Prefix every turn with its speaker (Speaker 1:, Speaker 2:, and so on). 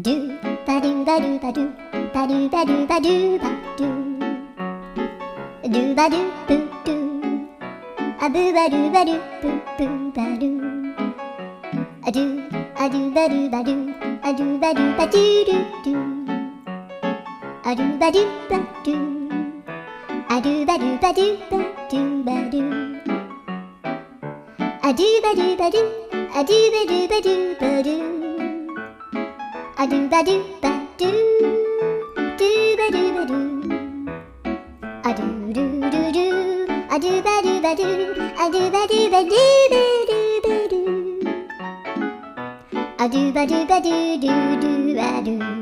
Speaker 1: do ba do ba do ba do ba do ba do ba do ba do ba do boo do a boo ba do ba do boo boo ba do a do ba do ba do a do ba do ba do do do a do ba do ba do a do ba do ba do ba do ba do a do ba do ba do a do ba do ba do ba do a do ba do ba do do ba do ba do a do do do do a do ba do ba do a do ba do ba do ba do ba do a do ba do ba do do do ba do